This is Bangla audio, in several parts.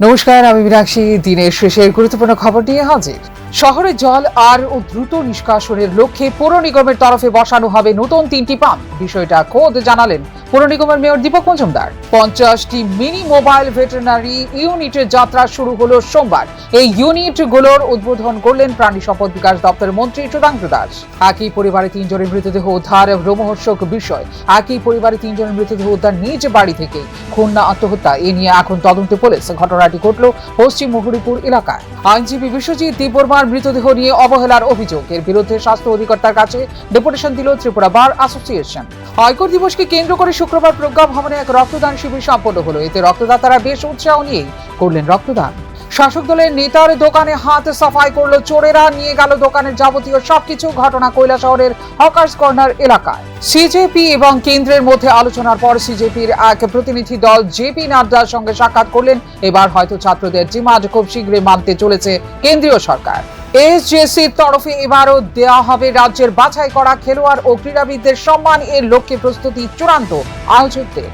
নমস্কার, আমি মীনাক্ষী। দিনের শেষের গুরুত্বপূর্ণ খবর নিয়ে হাজির। শহরে জল আর দ্রুত নিষ্কাশনের লক্ষ্যে পৌর নিগমের তরফে বসানো হবে নতুন 3টি পাম্প। বিষয়টা খোদ জানালেন পৌর নিগমের মেয়র দীপক মজুমদার। 50টি মিনি মোবাইল ভেটেরিনারি ইউনিটের যাত্রা শুরু হলো সোমবার। এই ইউনিটগুলোর উদ্বোধন করলেন প্রাণী সম্পদ বিকাশ দপ্তরের মন্ত্রী সুধাংশু দাস। একই পরিবারে 3 জনের মৃতদেহ উদ্ধার রোমহর্ষক বিষয়। একই পরিবারে 3 জনের মৃতদেহ উদ্ধার নিজ বাড়ি থেকে। খুন না আত্মহত্যা, এ নিয়ে এখন তদন্তে পুলিশ। ঘটনাটি ঘটল পশ্চিম মুহুরীপুর এলাকায়। আইনজীবী বিশ্বজিৎ দেববর্মার মৃতদেহ নিয়ে অবহেলার অভিযোগ। এর বিরুদ্ধে স্বাস্থ্য অধিকর্তার কাছে ডেপুটেশন দিল ত্রিপুরা বার অ্যাসোসিয়েশন। আয়কর দিবসকে কেন্দ্র করে শুক্রবার প্রজ্ঞা ভবনে এক রক্তদান শিবির সম্পন্ন হলো। এতে রক্তদাতারা বেশ উৎসাহ নিয়েই করলেন রক্তদান। শাসক দলের নেতার দোকানে হাত সাফাই করলো চোরেরা, নিয়ে গেল দোকানের যাবতীয় সবকিছু। ঘটনা কৈলাসহরের হকার্স কর্নার এলাকায়। সিজেপি এবং কেন্দ্রের মধ্যে আলোচনার পর সিজেপির এক প্রতিনিধি দল জেপি নাড্ডার সঙ্গে সাক্ষাৎ করলেন। এবার হয়তো ছাত্রদের ডিমান্ড খুব শীঘ্রই মানতে চলেছে কেন্দ্রীয় সরকার। এসজেসির তরফে এবারও দেওয়া হবে রাজ্যের বাছাই করা খেলোয়াড় ও ক্রীড়াবিদদের সম্মান। এর লক্ষ্যে প্রস্তুতি চূড়ান্ত আয়োজকদের।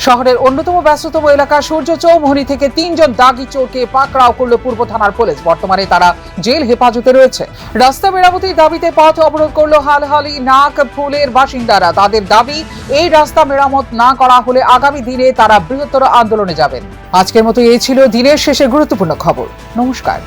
শহরের অন্যতম ব্যস্ততম এলাকা সূর্য চৌমুহনী থেকে 3 জন দাগি চোরকে পাকড়াও করল পূর্ব থানার পুলিশ। বর্তমানে তারা জেল হেফাজতে রয়েছে। রাস্তা মেরামতির দাবিতে পথ অবরোধ করল হালহালি নাগফুলের বাসিন্দারা। তাদের দাবি, এই রাস্তা মেরামত না করা হলে আগামী দিনে তারা বৃহত্তর আন্দোলনে যাবেন। আজকের মতো এই ছিল দিনের শেষের গুরুত্বপূর্ণ খবর। নমস্কার।